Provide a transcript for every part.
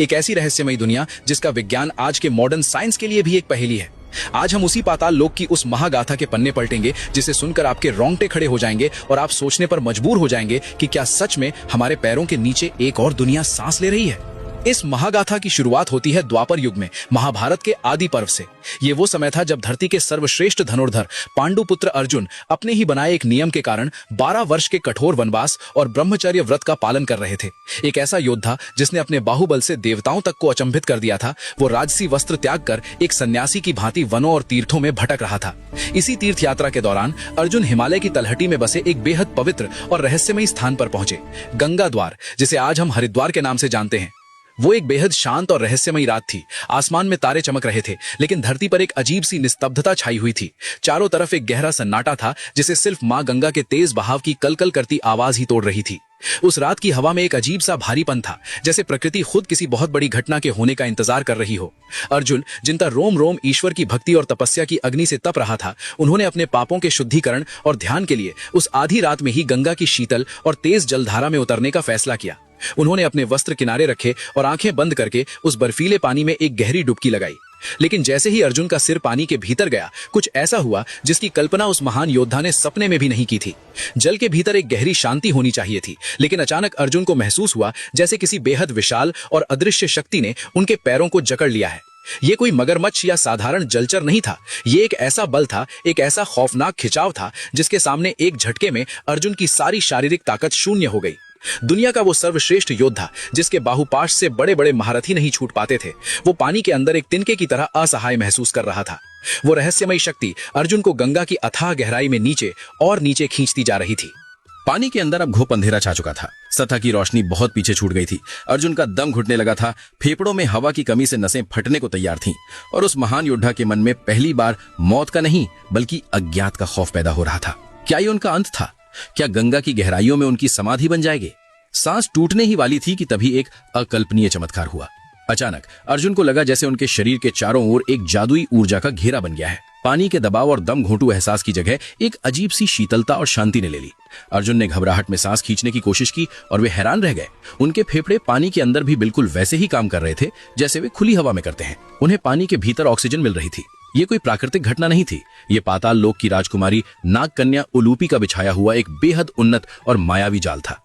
एक ऐसी रहस्यमयी दुनिया जिसका विज्ञान आज के मॉडर्न साइंस के लिए भी एक पहेली है। आज हम उसी पाताल लोक की उस महागाथा के पन्ने पलटेंगे जिसे सुनकर आपके रोंगटे खड़े हो जाएंगे और आप सोचने पर मजबूर हो जाएंगे कि क्या सच में हमारे पैरों के नीचे एक और दुनिया सांस ले रही है। इस महागाथा की शुरुआत होती है द्वापर युग में, महाभारत के आदि पर्व से। ये वो समय था जब धरती के सर्वश्रेष्ठ धनुर्धर पांडुपुत्र अर्जुन अपने ही बनाए एक नियम के कारण 12 वर्ष के कठोर वनवास और ब्रह्मचर्य व्रत का पालन कर रहे थे। एक ऐसा योद्धा जिसने अपने बाहुबल से देवताओं तक को अचंभित कर दिया था, वो राजसी वस्त्र त्याग कर एक सन्यासी की भांति वनों और तीर्थों में भटक रहा था। इसी तीर्थ यात्रा के दौरान अर्जुन हिमालय की तलहटी में बसे एक बेहद पवित्र और रहस्यमयी स्थान पर पहुंचे, गंगा द्वार, जिसे आज हम हरिद्वार के नाम से जानते हैं। वो एक बेहद शांत और रहस्यमयी रात थी। आसमान में तारे चमक रहे थे, लेकिन धरती पर एक अजीब सी निस्तब्धता छाई हुई थी। चारों तरफ एक गहरा सन्नाटा था जिसे सिर्फ मां गंगा के तेज बहाव की कलकल करती आवाज ही तोड़ रही थी। उस रात की हवा में एक अजीब सा भारीपन था, जैसे प्रकृति खुद किसी बहुत बड़ी घटना के होने का इंतजार कर रही हो। अर्जुन, जिनका रोम रोम ईश्वर की भक्ति और तपस्या की अग्नि से तप रहा था, उन्होंने अपने पापों के शुद्धिकरण और ध्यान के लिए उस आधी रात में ही गंगा की शीतल और तेज जलधारा में उतरने का फैसला किया। उन्होंने अपने वस्त्र किनारे रखे और आंखें बंद करके उस बर्फीले पानी में एक गहरी डुबकी लगाई। लेकिन जैसे ही अर्जुन का सिर पानी के भीतर गया, कुछ ऐसा हुआ जिसकी कल्पना उस महान योद्धा ने सपने में भी नहीं की थी। जल के भीतर एक गहरी शांति होनी चाहिए थी, लेकिन अचानक अर्जुन को महसूस हुआ जैसे किसी बेहद विशाल और अदृश्य शक्ति ने उनके पैरों को जकड़ लिया है। ये कोई मगरमच्छ या साधारण जलचर नहीं था। ये एक ऐसा बल था, एक ऐसा खौफनाक खिंचाव था जिसके सामने एक झटके में अर्जुन की सारी शारीरिक ताकत शून्य हो गई। दुनिया का वो सर्वश्रेष्ठ योद्धा जिसके बाहुपाश से बड़े बड़े महारथी नहीं छूट पाते थे, वो पानी के अंदर एक तिनके की तरह असहाय महसूस कर रहा था। वो रहस्यमयी शक्ति अर्जुन को गंगा की अथाह गहराई में नीचे और नीचे खींचती जा रही थी। पानी के अंदर अब घोप अंधेरा छा चुका था। सतह की रोशनी बहुत पीछे छूट गई थी। अर्जुन का दम घुटने लगा था। फेफड़ों में हवा की कमी से नसें फटने को तैयार थीं और उस महान योद्धा के मन में पहली बार मौत का नहीं बल्कि अज्ञात का खौफ पैदा हो रहा था। क्या ये उनका अंत था? क्या गंगा की गहराइयों में उनकी समाधि बन जाएगी? सांस टूटने ही वाली थी कि तभी एक अकल्पनीय चमत्कार हुआ। अचानक अर्जुन को लगा जैसे उनके शरीर के चारों ओर एक जादुई ऊर्जा का घेरा बन गया है। पानी के दबाव और दम घोंटू एहसास की जगह एक अजीब सी शीतलता और शांति ने ले ली। अर्जुन ने घबराहट में सांस खींचने की कोशिश की और वे हैरान रह गए। उनके फेफड़े पानी के अंदर भी बिल्कुल वैसे ही काम कर रहे थे जैसे वे खुली हवा में करते हैं। उन्हें पानी के भीतर ऑक्सीजन मिल रही थी। ये कोई प्राकृतिक घटना नहीं थी। ये पाताल लोक की राजकुमारी नाग कन्या उलूपी का बिछाया हुआ एक बेहद उन्नत और मायावी जाल था।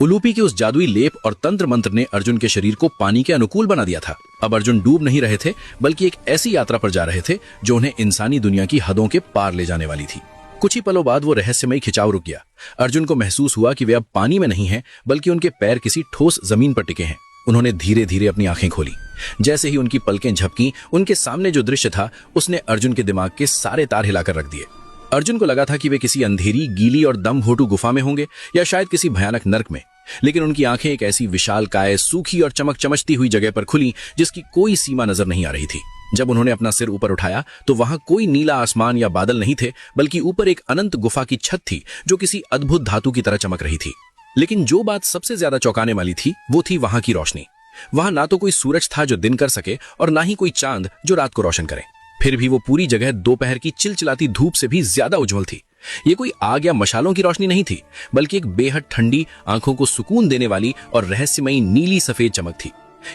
उलूपी के उस जादुई लेप और तंत्र मंत्र ने अर्जुन के शरीर को पानी के अनुकूल बना दिया था। अब अर्जुन डूब नहीं रहे थे, बल्कि एक ऐसी यात्रा पर जा रहे थे जो उन्हें इंसानी दुनिया की हदों के पार ले जाने वाली थी। कुछ ही पलों बाद वो रहस्यमयी खिंचाव रुक गया। अर्जुन को महसूस हुआ कि वे अब पानी में नहीं हैं, बल्कि उनके पैर किसी ठोस जमीन पर टिके हैं। उन्होंने धीरे धीरे अपनी आंखें खोली। जैसे ही उनकी पलकें झपकी, उनके सामने जो दृश्य था उसने अर्जुन के दिमाग के सारे तार हिलाकर रख दिए। अर्जुन को लगा था कि वे किसी अंधेरी, गीली और दमघोटू गुफा में होंगे या शायद किसी भयानक नर्क में, लेकिन उनकी आंखें एक ऐसी विशालकाय, सूखी और चमकती हुई जगह पर खुली जिसकी कोई सीमा नजर नहीं आ रही थी। जब उन्होंने अपना सिर ऊपर उठाया तो वहां कोई नीला आसमान या बादल नहीं थे, बल्कि ऊपर एक अनंत गुफा की छत थी जो किसी अद्भुत धातु की तरह चमक रही थी। लेकिन जो बात सबसे ज्यादा चौंकाने वाली थी वो थी वहां की रोशनी। वहां ना तो कोई सूरज था जो दिन कर सके और ना ही कोई चांद जो रात को रोशन करे। फिर भी वो पूरी जगह दोपहर की चिलचिलाती धूप से भी ज्यादा उज्जवल थी। ये कोई आग या मशालों की रोशनी नहीं थी, बल्कि एक बेहद ठंडी, आंखों को सुकून देने वाली और रहस्यमयी नीली सफेद चमक थी।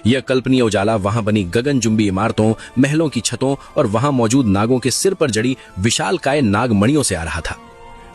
यह कल्पनीय उजाला वहां बनी गगनचुंबी इमारतों, महलों की छतों और वहां मौजूद नागों के सिर पर जड़ी विशालकाय नागमणियों से आ रहा था।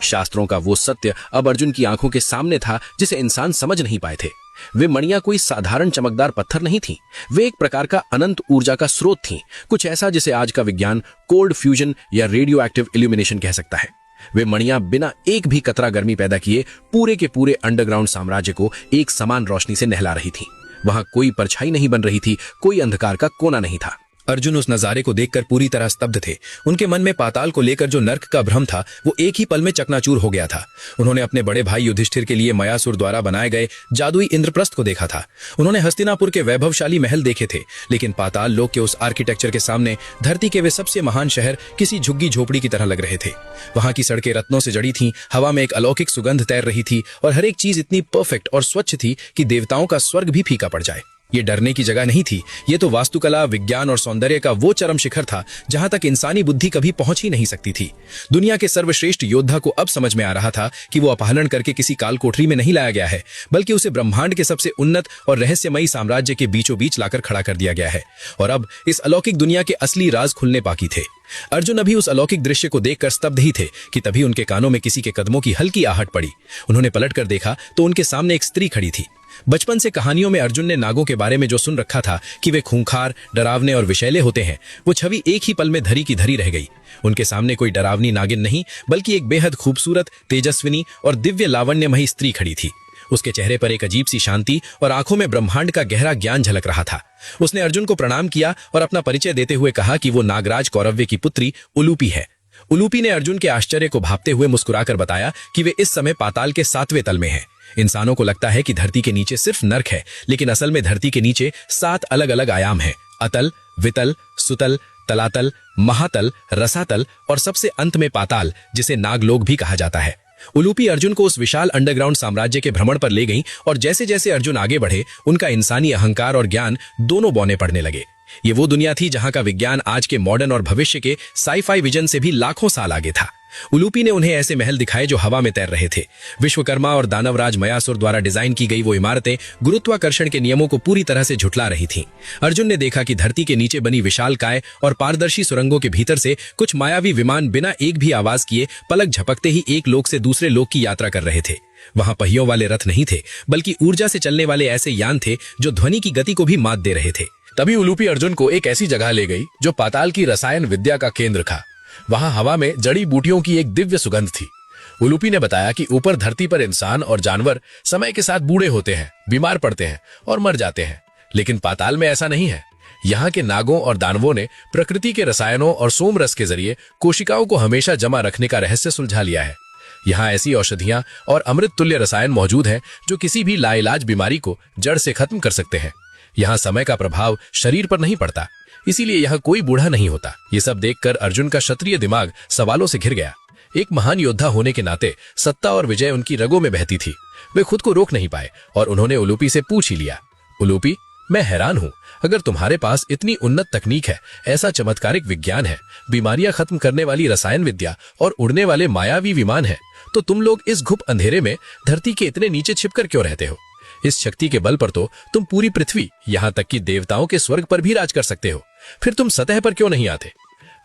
शास्त्रों का वो सत्य अब अर्जुन की आंखों के सामने था जिसे इंसान समझ नहीं पाए थे। वे मणियां कोई साधारण चमकदार पत्थर नहीं थीं। वे एक प्रकार का अनंत ऊर्जा का स्रोत थीं, कुछ ऐसा जिसे आज का विज्ञान कोल्ड फ्यूजन या रेडियो एक्टिव इल्यूमिनेशन कह सकता है। वे मणियां बिना एक भी कतरा गर्मी पैदा किए पूरे के पूरे अंडरग्राउंड साम्राज्य को एक समान रोशनी से नहला रही थीं। वहां कोई परछाई नहीं बन रही थी, कोई अंधकार का कोना नहीं था। अर्जुन उस नजारे को देखकर पूरी तरह स्तब्ध थे। उनके मन में पाताल को लेकर जो नर्क का भ्रम था वो एक ही पल में चकनाचूर हो गया था। उन्होंने अपने बड़े भाई युधिष्ठिर के लिए मयासुर द्वारा बनाए गए जादुई इंद्रप्रस्थ को देखा था। उन्होंने हस्तिनापुर के वैभवशाली महल देखे थे, लेकिन पाताल लोक के उस आर्किटेक्चर के सामने धरती के वे सबसे महान शहर किसी झुग्गी झोपड़ी की तरह लग रहे थे। वहां की सड़कें रत्नों से जड़ी थीं, हवा में एक अलौकिक सुगंध तैर रही थी और हर एक चीज इतनी परफेक्ट और स्वच्छ थी कि देवताओं का स्वर्ग भी फीका पड़ जाए। ये डरने की जगह नहीं थी, ये तो वास्तुकला, विज्ञान और सौंदर्य का वो चरम शिखर था जहां तक इंसानी बुद्धि कभी पहुंच ही नहीं सकती थी। दुनिया के सर्वश्रेष्ठ योद्धा को अब समझ में आ रहा था कि वो अपहरण करके किसी काल कोठरी में नहीं लाया गया है, बल्कि उसे ब्रह्मांड के सबसे उन्नत और रहस्यमयी साम्राज्य के बीचों बीच लाकर खड़ा कर दिया गया है। और अब इस अलौकिक दुनिया के असली राज खुलने बाकी थे। अर्जुन अभी उस अलौकिक दृश्य को देखकर स्तब्ध ही थे कि तभी उनके कानों में किसी के कदमों की हल्की आहट पड़ी। उन्होंने पलटकर देखा तो उनके सामने एक स्त्री खड़ी थी। बचपन से कहानियों में अर्जुन ने नागों के बारे में जो सुन रखा था कि वे खूंखार, डरावने और विषैले होते हैं, वो छवि एक ही पल में धरी की धरी रह गई। उनके सामने कोई डरावनी नागिन नहीं, बल्कि एक बेहद खूबसूरत, तेजस्विनी और दिव्य लावण्यमयी स्त्री खड़ी थी। उसके चेहरे पर एक अजीब सी शांति और आंखों में ब्रह्मांड का गहरा ज्ञान झलक रहा था। उसने अर्जुन को प्रणाम किया और अपना परिचय देते हुए कहा कि वो नागराज कौरव्य की पुत्री उलूपी है। उलूपी ने अर्जुन के आश्चर्य को भांपते हुए मुस्कुराकर बताया कि वे इस समय पाताल के 7वें तल में हैं। इंसानों को लगता है कि धरती के नीचे सिर्फ नर्क है, लेकिन असल में धरती के नीचे 7 अलग अलग आयाम हैं: अतल, वितल, सुतल, तलातल, महातल, रसातल और सबसे अंत में पाताल, जिसे नागलोक भी कहा जाता है। उलूपी अर्जुन को उस विशाल अंडरग्राउंड साम्राज्य के भ्रमण पर ले गईं और जैसे जैसे अर्जुन आगे बढ़े, उनका इंसानी अहंकार और ज्ञान दोनों बौने पड़ने लगे। ये वो दुनिया थी जहां का विज्ञान आज के मॉडर्न और भविष्य के साई-फाई विजन से भी लाखों साल आगे था। उलूपी ने उन्हें ऐसे महल दिखाए जो हवा में तैर रहे थे। विश्वकर्मा और दानवराज मयासुर द्वारा डिजाइन की गई वो इमारतें गुरुत्वाकर्षण के नियमों को पूरी तरह से झुठला रही थीं। अर्जुन ने देखा कि धरती के नीचे बनी विशालकाय और पारदर्शी सुरंगों के भीतर से कुछ मायावी विमान बिना एक भी आवाज किए पलक झपकते ही एक लोक से दूसरे लोक की यात्रा कर रहे थे। वहां पहियों वाले रथ नहीं थे, बल्कि ऊर्जा से चलने वाले ऐसे यान थे जो ध्वनि की गति को भी मात दे रहे थे। तभी उलूपी अर्जुन को एक ऐसी जगह ले गई जो पाताल की रसायन विद्या का केंद्र था। वहां हवा में जड़ी बूटियों की एक दिव्य सुगंध थी। उलूपी ने बताया कि ऊपर धरती पर इंसान और जानवर समय के साथ बूढ़े होते हैं, बीमार पड़ते हैं और मर जाते हैं, लेकिन पाताल में ऐसा नहीं है। यहाँ के नागों और दानवों ने प्रकृति के रसायनों और सोम रस के जरिए कोशिकाओं को हमेशा जमा रखने का रहस्य सुलझा लिया है। यहाँ ऐसी औषधियां और अमृत तुल्य रसायन मौजूद हैं जो किसी भी लाइलाज बीमारी को जड़ से खत्म कर सकते हैं। यहाँ समय का प्रभाव शरीर पर नहीं पड़ता, इसीलिए यहाँ कोई बूढ़ा नहीं होता। ये सब देखकर अर्जुन का क्षत्रिय दिमाग सवालों से घिर गया। एक महान योद्धा होने के नाते सत्ता और विजय उनकी रगों में बहती थी। वे खुद को रोक नहीं पाए और उन्होंने उलूपी से पूछ ही लिया, उलूपी, मैं हैरान हूँ, अगर तुम्हारे पास इतनी उन्नत तकनीक है, ऐसा चमत्कारिक विज्ञान है, बीमारियां खत्म करने वाली रसायन विद्या और उड़ने वाले मायावी विमान है, तो तुम लोग इस घुप अंधेरे में धरती के इतने नीचे छिपकर क्यों रहते हो? इस शक्ति के बल पर तो तुम पूरी पृथ्वी, यहाँ तक कि देवताओं के स्वर्ग पर भी राज कर सकते हो, फिर तुम सतह पर क्यों नहीं आते?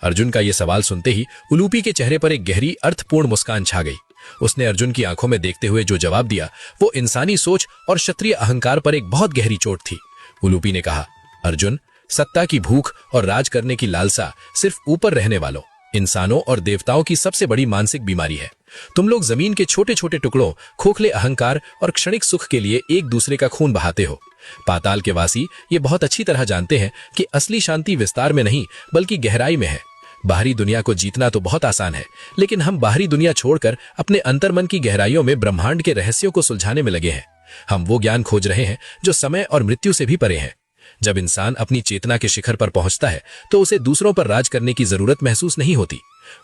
अर्जुन का यह सवाल सुनते ही उलूपी के चेहरे पर एक गहरी अर्थपूर्ण मुस्कान छा गई। उसने अर्जुन की आंखों में देखते हुए जो जवाब दिया, वो इंसानी सोच और क्षत्रिय अहंकार पर एक बहुत गहरी चोट थी। उलूपी ने कहा, अर्जुन, सत्ता की भूख और राज करने की लालसा सिर्फ ऊपर रहने वालों, इंसानों और देवताओं की सबसे बड़ी मानसिक बीमारी है। तुम लोग जमीन के छोटे छोटे टुकड़ों, खोखले अहंकार और क्षणिक सुख के लिए एक दूसरे का खून बहाते हो। पाताल के वासी ये बहुत अच्छी तरह जानते हैं कि असली शांति विस्तार में नहीं, बल्कि गहराई में है। बाहरी दुनिया को जीतना तो बहुत आसान है, लेकिन हम बाहरी दुनिया छोड़कर अपने अंतर्मन की गहराइयों में ब्रह्मांड के रहस्यों को सुलझाने में लगे हैं। हम वो ज्ञान खोज रहे हैं जो समय और मृत्यु से भी परे है। जब इंसान अपनी चेतना के शिखर पर पहुंचता है तो उसे दूसरों पर राज करने की जरूरत महसूस नहीं होती।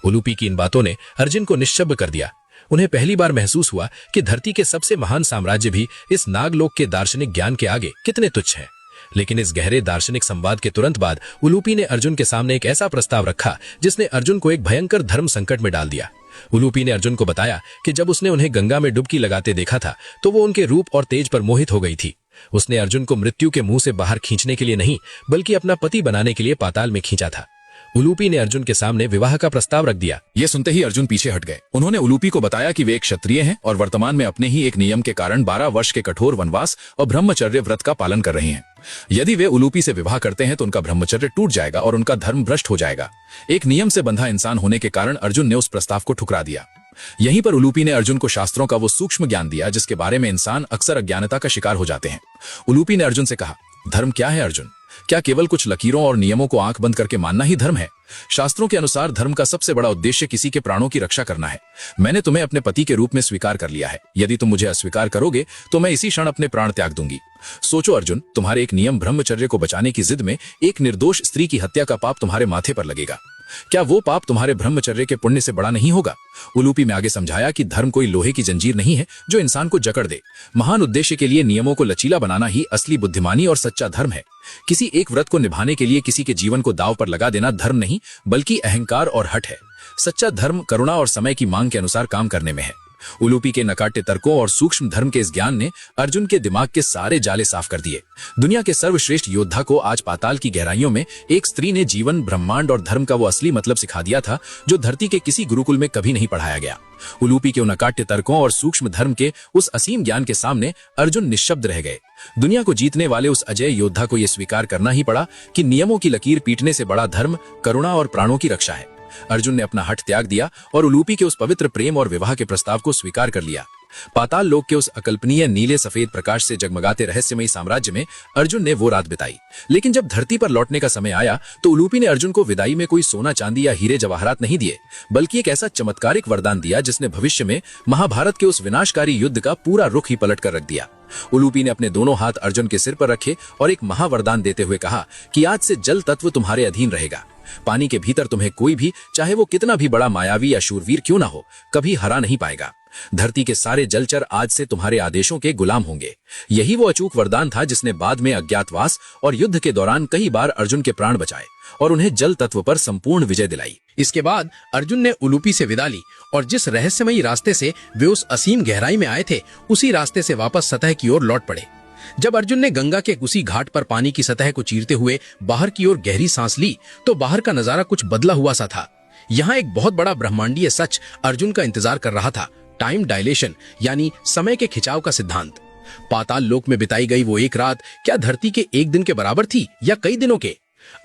उलूपी की इन बातों ने अर्जुन को निश्शब्द कर दिया। उन्हें पहली बार महसूस हुआ कि धरती के सबसे महान साम्राज्य भी इस नागलोक के दार्शनिक ज्ञान के आगे कितने तुच्छ हैं। लेकिन इस गहरे दार्शनिक संवाद के तुरंत बाद उलूपी ने अर्जुन के सामने एक ऐसा प्रस्ताव रखा जिसने अर्जुन को एक भयंकर धर्म संकट में डाल दिया। उलूपी ने अर्जुन को बताया कि जब उसने उन्हें गंगा में डुबकी लगाते देखा था तो वो उनके रूप और तेज पर मोहित हो गई थी। उसने अर्जुन को मृत्यु के मुंह से बाहर खींचने के लिए नहीं, बल्कि अपना पति बनाने के लिए पाताल में खींचा था। उलूपी ने अर्जुन के सामने विवाह का प्रस्ताव रख दिया। ये सुनते ही अर्जुन पीछे हट गए। उन्होंने उलूपी को बताया कि वे एक क्षत्रिय हैं और वर्तमान में अपने ही एक नियम के कारण 12 वर्ष के कठोर वनवास और ब्रह्मचर्य व्रत का पालन कर रहे हैं। यदि वे उलूपी से विवाह करते हैं तो उनका ब्रह्मचर्य टूट जाएगा और उनका धर्म भ्रष्ट हो जाएगा। एक नियम से बंधा इंसान होने के कारण अर्जुन ने उस प्रस्ताव को ठुकरा दिया। यहीं पर उलूपी ने अर्जुन को शास्त्रों का वो सूक्ष्म ज्ञान दिया जिसके बारे में इंसान अक्सर अज्ञानता का शिकार हो जाते हैं। उलूपी ने अर्जुन से कहा, धर्म क्या है अर्जुन? क्या केवल कुछ लकीरों और नियमों को आंख बंद करके मानना ही धर्म है? शास्त्रों के अनुसार धर्म का सबसे बड़ा उद्देश्य किसी के प्राणों की रक्षा करना है। मैंने तुम्हें अपने पति के रूप में स्वीकार कर लिया है। यदि तुम मुझे अस्वीकार करोगे तो मैं इसी क्षण अपने प्राण त्याग दूंगी। सोचो अर्जुन, तुम्हारे एक नियम ब्रह्मचर्य को बचाने की जिद में एक निर्दोष स्त्री की हत्या का पाप तुम्हारे माथे पर लगेगा। क्या वो पाप तुम्हारे ब्रह्मचर्य के पुण्य से बड़ा नहीं होगा? उलूपी ने आगे समझाया कि धर्म कोई लोहे की जंजीर नहीं है जो इंसान को जकड़ दे। महान उद्देश्य के लिए नियमों को लचीला बनाना ही असली बुद्धिमानी और सच्चा धर्म है। किसी एक व्रत को निभाने के लिए किसी के जीवन को दांव पर लगा देना धर्म नहीं बल्कि अहंकार और हठ है। सच्चा धर्म करुणा और समय की मांग के अनुसार काम करने में है। उलूपी के नकाट्य तर्कों और सूक्ष्म धर्म के इस ज्ञान ने अर्जुन के दिमाग के सारे जाले साफ कर दिए। दुनिया के सर्वश्रेष्ठ योद्धा को आज पाताल की गहराइयों में एक स्त्री ने जीवन, ब्रह्मांड और धर्म का वो असली मतलब सिखा दिया था जो धरती के किसी गुरुकुल में कभी नहीं पढ़ाया गया। उलूपी के उन नकाट्य तर्कों और सूक्ष्म धर्म के उस असीम ज्ञान के सामने अर्जुन निश्शब्द रह गए। दुनिया को जीतने वाले उस अजय योद्धा को यह स्वीकार करना ही पड़ा कि नियमों की लकीर पीटने से बड़ा धर्म, करुणा और प्राणों की रक्षा है। अर्जुन ने अपना हठ त्याग दिया और उलूपी के उस पवित्र प्रेम और विवाह के प्रस्ताव को स्वीकार कर लिया। पाताल लोक के उस अकल्पनीय नीले सफेद प्रकाश से जगमगाते रहस्यमयी साम्राज्य में अर्जुन ने वो रात बिताई। लेकिन जब धरती पर लौटने का समय आया तो उलूपी ने अर्जुन को विदाई में कोई सोना चांदी या हीरे जवाहरात नहीं दिए, बल्कि एक ऐसा चमत्कारिक वरदान दिया जिसने भविष्य में महाभारत के उस विनाशकारी युद्ध का पूरा रुख ही पलट कर रख दिया। उलूपी ने अपने दोनों हाथ अर्जुन के सिर पर रखे और एक महावरदान देते हुए कहा कि आज से जल तत्व तुम्हारे अधीन रहेगा। पानी के भीतर तुम्हें कोई भी, चाहे वो कितना भी बड़ा मायावी या शूरवीर क्यों ना हो, कभी हरा नहीं पाएगा। धरती के सारे जलचर आज से तुम्हारे आदेशों के गुलाम होंगे। यही वो अचूक वरदान था जिसने बाद में अज्ञातवास और युद्ध के दौरान कई बार अर्जुन के प्राण बचाए और उन्हें जल तत्व पर संपूर्ण विजय दिलाई। इसके बाद अर्जुन ने उलूपी से विदा ली और जिस रहस्यमयी रास्ते से वे उस असीम गहराई में आए थे उसी रास्ते से वापस सतह की ओर लौट पड़े। जब अर्जुन ने गंगा के उसी घाट पर पानी की सतह को चीरते हुए बाहर की ओर गहरी सांस ली तो बाहर का नजारा कुछ बदला हुआ सा था। यहाँ एक बहुत बड़ा ब्रह्मांडीय सच अर्जुन का इंतजार कर रहा था, टाइम डायलेशन यानी समय के खिंचाव का सिद्धांत। पाताल लोक में बिताई गई वो एक रात क्या धरती के एक दिन के बराबर थी या कई दिनों के?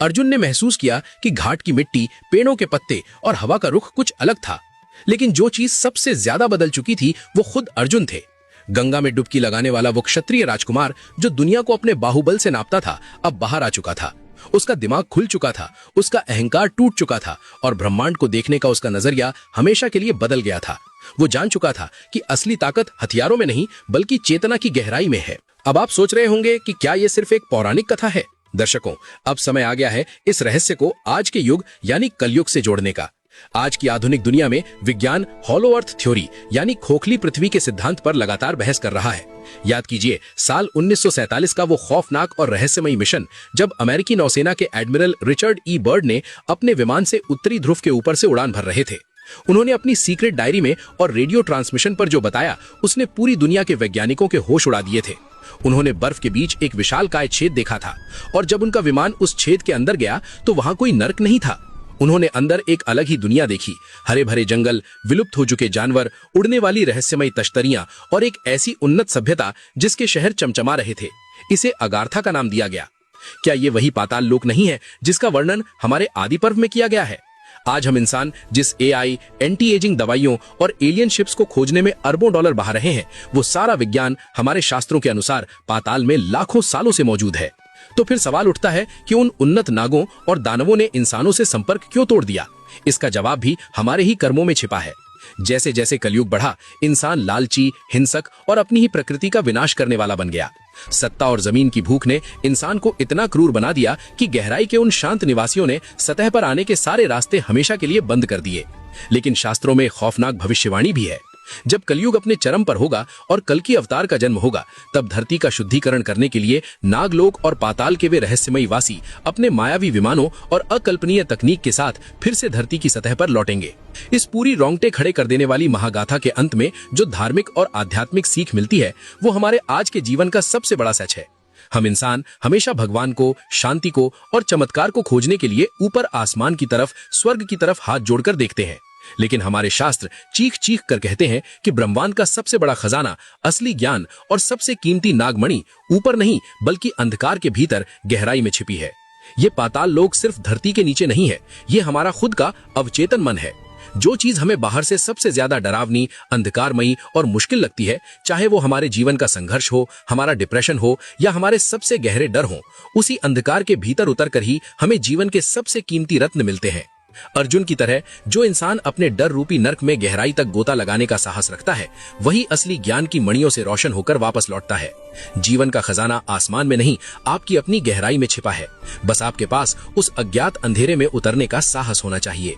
अर्जुन ने महसूस किया कि घाट की मिट्टी, पेड़ों के पत्ते और हवा का रुख कुछ अलग था, लेकिन जो चीज सबसे ज्यादा बदल चुकी थी वो खुद अर्जुन थे। गंगा में डुबकी लगाने वाला वो क्षत्रिय राजकुमार जो दुनिया को अपने बाहुबल से नापता था अब बाहर आ चुका था। उसका दिमाग खुल चुका था, उसका अहंकार टूट चुका था और ब्रह्मांड को देखने का उसका नजरिया हमेशा के लिए बदल गया था। वो जान चुका था कि असली ताकत हथियारों में नहीं बल्कि चेतना की गहराई में है। अब आप सोच रहे होंगे कि क्या ये सिर्फ एक पौराणिक कथा है? दर्शकों, अब समय आ गया है इस रहस्य को आज के युग यानी कलयुग से जोड़ने का। आज की आधुनिक दुनिया में विज्ञान हॉलो अर्थ थ्योरी यानी खोखली पृथ्वी के सिद्धांत पर लगातार बहस कर रहा है। याद कीजिए साल 1947 का वो खौफनाक और रहस्यमयी मिशन जब अमेरिकी नौसेना के एडमिरल रिचर्ड ई बर्ड ने अपने विमान से उत्तरी ध्रुव के ऊपर से उड़ान भर रहे थे। उन्होंने अपनी सीक्रेट डायरी में और रेडियो ट्रांसमिशन पर जो बताया उसने पूरी दुनिया के वैज्ञानिकों के होश उड़ा दिए थे। उन्होंने बर्फ के बीच एक विशालकाय छेद देखा था और जब उनका विमान उस छेद के अंदर गया तो वहां कोई नर्क नहीं था। उन्होंने अंदर एक अलग ही दुनिया देखी, हरे भरे जंगल, विलुप्त हो चुके जानवर, उड़ने वाली रहस्यमयी तश्तरियां और एक ऐसी उन्नत सभ्यता जिसके शहर चमचमा रहे थे। इसे अगाथा का नाम दिया गया। क्या ये वही पाताल लोक नहीं है जिसका वर्णन हमारे आदि पर्व में किया गया है? आज हम इंसान जिस एआई, एंटी एजिंग दवाइयों और एलियन शिप्स को खोजने में अरबों डॉलर बहा रहे हैं वो सारा विज्ञान हमारे शास्त्रों के अनुसार पाताल में लाखों सालों से मौजूद है। तो फिर सवाल उठता है कि उन उन्नत नागों और दानवों ने इंसानों से संपर्क क्यों तोड़ दिया? इसका जवाब भी हमारे ही कर्मों में छिपा है। जैसे जैसे कलयुग बढ़ा इंसान लालची, हिंसक और अपनी ही प्रकृति का विनाश करने वाला बन गया। सत्ता और जमीन की भूख ने इंसान को इतना क्रूर बना दिया कि गहराई के उन शांत निवासियों ने सतह पर आने के सारे रास्ते हमेशा के लिए बंद कर दिए। लेकिन शास्त्रों में खौफनाक भविष्यवाणी भी है। जब कलयुग अपने चरम पर होगा और कल की अवतार का जन्म होगा तब धरती का शुद्धिकरण करने के लिए नागलोक और पाताल के वे रहस्यमयी वासी अपने मायावी विमानों और अकल्पनीय तकनीक के साथ फिर से धरती की सतह पर लौटेंगे। इस पूरी रोंगटे खड़े कर देने वाली महागाथा के अंत में जो धार्मिक और आध्यात्मिक सीख मिलती है वो हमारे आज के जीवन का सबसे बड़ा सच है। हम इंसान हमेशा भगवान को, शांति को और चमत्कार को खोजने के लिए ऊपर आसमान की तरफ, स्वर्ग की तरफ हाथ जोड़कर देखते हैं, लेकिन हमारे शास्त्र चीख चीख कर कहते हैं कि ब्रह्मांड का सबसे बड़ा खजाना, असली ज्ञान और सबसे कीमती नागमणि ऊपर नहीं बल्कि अंधकार के भीतर गहराई में छिपी है। ये पाताल लोक सिर्फ धरती के नीचे नहीं है, ये हमारा खुद का अवचेतन मन है। जो चीज हमें बाहर से सबसे ज्यादा डरावनी, अंधकारमयी और मुश्किल लगती है, चाहे वो हमारे जीवन का संघर्ष हो, हमारा डिप्रेशन हो या हमारे सबसे गहरे डर हो, उसी अंधकार के भीतर उतर कर ही हमें जीवन के सबसे कीमती रत्न मिलते हैं। अर्जुन की तरह जो इंसान अपने डर रूपी नर्क में गहराई तक गोता लगाने का साहस रखता है, वही असली ज्ञान की मणियों से रोशन होकर वापस लौटता है। जीवन का खजाना आसमान में नहीं, आपकी अपनी गहराई में छिपा है। बस आपके पास उस अज्ञात अंधेरे में उतरने का साहस होना चाहिए।